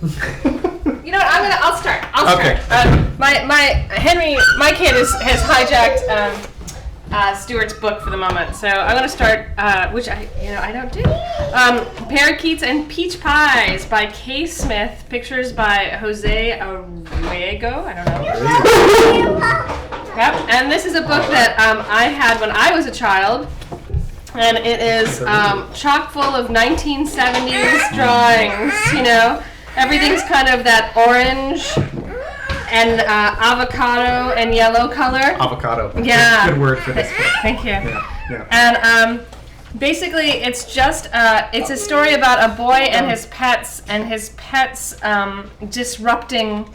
You know what? I'll start. Okay. My kid has hijacked Stuart's book for the moment, so I'm gonna start, which I don't do. Parakeets and Peach Pies by Kay Smith. Pictures by Jose Aruego. I don't know. Yep. And this is a book that I had when I was a child, and it is chock full of 1970s drawings. You know, everything's kind of that orange and avocado and yellow color. Avocado. Yeah. Good word for this. Thank you. Yeah. And basically, it's just it's a story about a boy and his pets, disrupting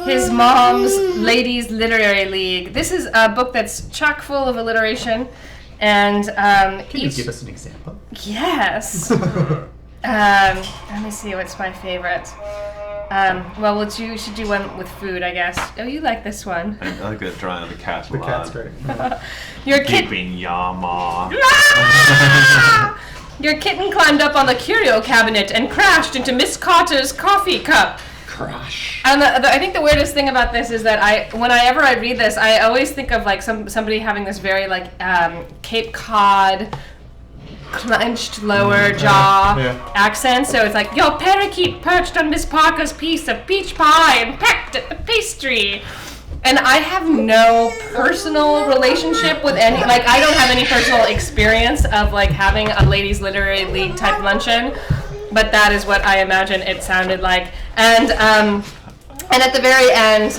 his mom's ladies' literary league. This is a book that's chock full of alliteration, and Can you give us an example? Yes. Let me see. What's my favorite? Well, you should do one with food, I guess. Oh, you like this one. I like that drawing of the cat. The cat's great. Keeping Yama. Your kitten climbed up on the curio cabinet and crashed into Miss Carter's coffee cup. Crush. And I think the weirdest thing about this is that whenever I read this, I always think of like somebody having this very like Cape Cod clenched lower jaw accent. So it's like, your parakeet perched on Miss Parker's piece of peach pie and pecked at the pastry. And I have no personal relationship with I don't have any personal experience of like having a ladies' literary league type luncheon, but that is what I imagine it sounded like. And at the very end,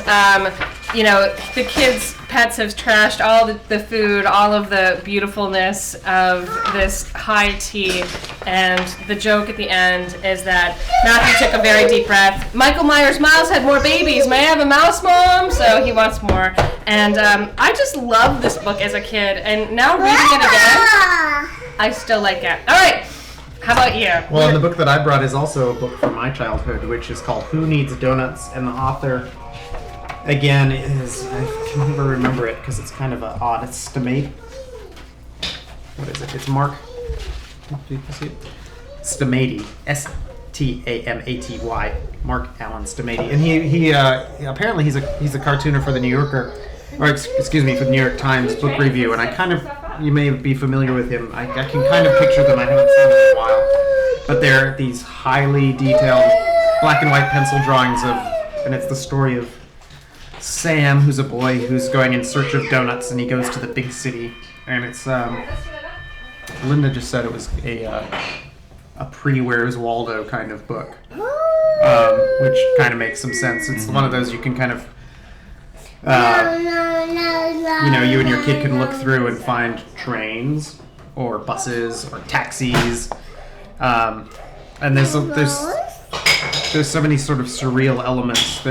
the kids' pets have trashed all the food, all of the beautifulness of this high tea, and the joke at the end is that Matthew took a very deep breath. Michael Myers' mouse had more babies. May I have a mouse, Mom? So he wants more. And I just loved this book as a kid, and now reading it again, I still like it. All right. How about you? Well, the book that I brought is also a book from my childhood, which is called Who Needs Donuts? And the author, again, is, I can never remember it because it's kind of odd. It's Stamaty. What is it? It's Mark. Do you see it? Stamaty. Stamaty. Mark Allen Stamaty. And he apparently he's a cartooner for the New Yorker, or excuse me, for the New York Times book review. And I kind of, you may be familiar with him. I can kind of picture them. I haven't seen them in a while. But they're these highly detailed black and white pencil drawings and it's the story of Sam, who's a boy who's going in search of donuts, and he goes to the big city. And it's, Linda just said it was a pre-Where's Waldo kind of book, which kind of makes some sense. It's one of those you can kind of, you and your kid can look through and find trains or buses or taxis, and there's so many sort of surreal elements.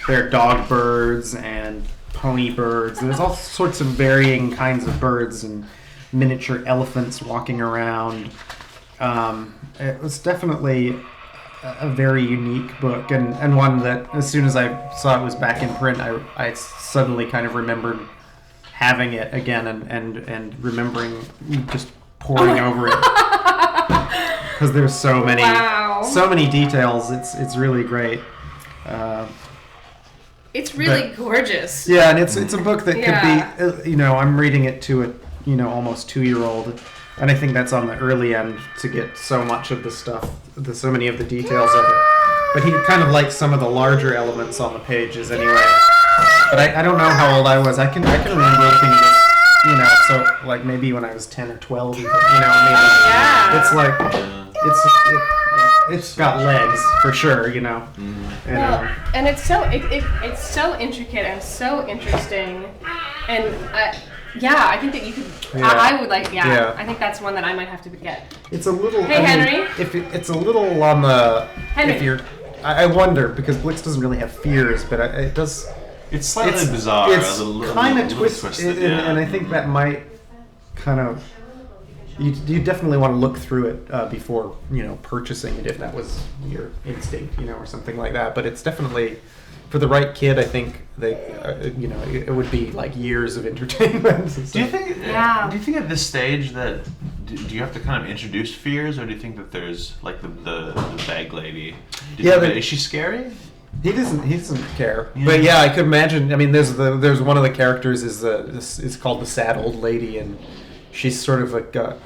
There are dog birds and pony birds, and there's all sorts of varying kinds of birds and miniature elephants walking around. It was definitely a very unique book, and one that as soon as I saw it was back in print, I suddenly kind of remembered having it again and remembering just poring over it because there's so many details. It's really great. It's really gorgeous. Yeah, and it's a book that could be, I'm reading it to a almost 2-year-old. And I think that's on the early end to get so much of the stuff, so many of the details of it. But he kind of likes some of the larger elements on the pages anyway. But I don't know how old I was. I can remember looking at this, so like maybe when I was 10 or 12, maybe. It's like, it's got legs for sure, And it's so intricate and so interesting, and I think that you could. Yeah. I would like. Yeah, I think that's one that I might have to get. It's a little. Hey, Henry. It's a little on the. Henry. If you're, I wonder because Blix doesn't really have fears, but it does. It's slightly bizarre. It's kind of twisted, and I think that might kind of. You definitely want to look through it before purchasing it if that was your instinct, or something like that. But it's definitely. For the right kid, I think it would be like years of entertainment. Do you think? Yeah. Do you think at this stage that do you have to kind of introduce fears, or do you think that there's like the bag lady? Is she scary? He doesn't care. Yeah. But yeah, I could imagine. I mean, there's one of the characters is called the sad old lady, and she's sort of like a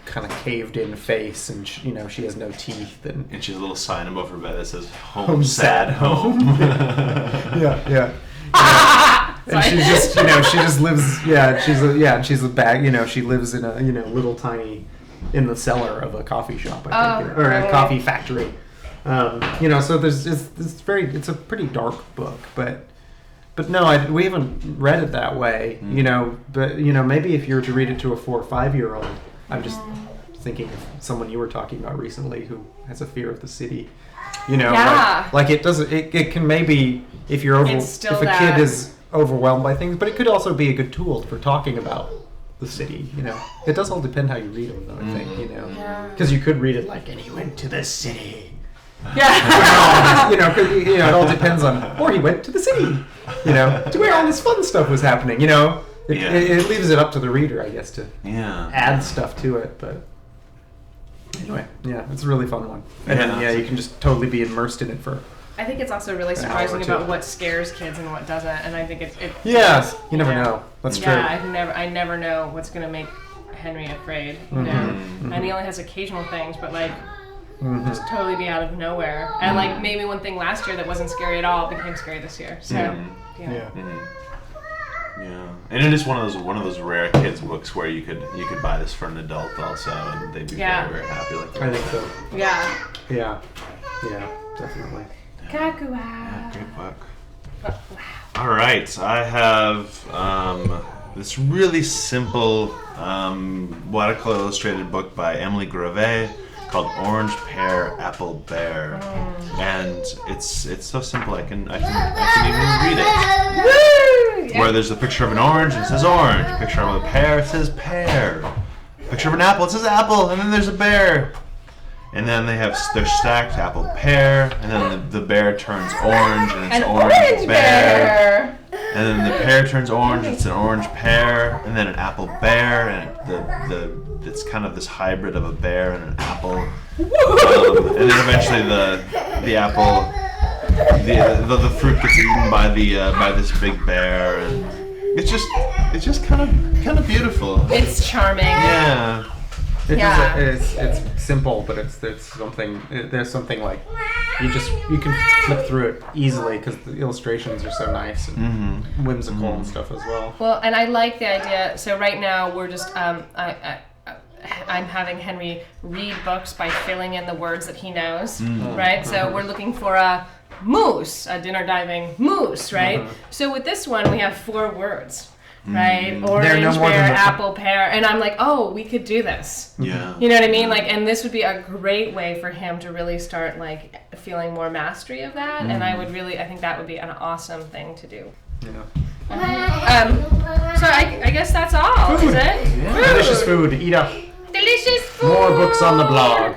kind of caved in face, and she has no teeth, and she has a little sign above her bed that says "Home sad home." yeah. And she just lives. She's a bag. She lives in a little tiny in the cellar of a coffee shop, I think, or a coffee factory. So it's a pretty dark book, but no, we haven't read it that way, but maybe if you were to read it to a 4 or 5 year old, I'm just thinking of someone you were talking about recently who has a fear of the city, like it can maybe, if a kid is overwhelmed by things, but it could also be a good tool for talking about the city, it does all depend how you read them though, I think, because you could read it like, and he went to the city. Yeah. It all depends on. Or he went to the city, to where all this fun stuff was happening. It leaves it up to the reader, I guess, to add stuff to it. But anyway, it's a really fun one. And then, you can just totally be immersed in it for. I think it's also really surprising about what scares kids and what doesn't, and I think it you never know. That's true. Yeah, I never know what's gonna make Henry afraid. And he only has occasional things, but like. Just totally be out of nowhere, and like maybe one thing last year that wasn't scary at all became scary this year. So yeah, and it is one of those rare kids books where you could buy this for an adult also, and they'd be very, very happy. Like I think so. Yeah, definitely. Kakua. Yeah, great book. All right, I have this really simple watercolor illustrated book by Emily Gravett, called Orange, Pear, Apple, Bear, and it's so simple I can even read it. Woo! Where there's a picture of an orange and it says orange, picture of a pear it says pear, picture of an apple it says apple, and then there's a bear, and then they're stacked apple, pear, and then the bear turns orange and it's an orange bear. And then the pear turns orange, it's an orange pear, and then an apple bear, and it's kind of this hybrid of a bear and an apple. And then eventually the apple, the fruit gets eaten by this big bear, and it's just kind of beautiful. It's charming. Yeah. It's simple, but there's something like you can flip through it easily because the illustrations are so nice and whimsical and stuff as well. Well, and I like the idea. So right now we're just I'm having Henry read books by filling in the words that he knows, right? So we're looking for a moose, a dinner diving moose, right? So with this one we have 4 words. Right, orange, pear, apple, pear, and I'm like, oh, we could do this. Yeah, you know what I mean? Like, and this would be a great way for him to really start like feeling more mastery of that. And I think that would be an awesome thing to do. Yeah. So I guess that's all. Food. Is it? Yeah. Delicious food. Eat up. Delicious food. More books on the blog.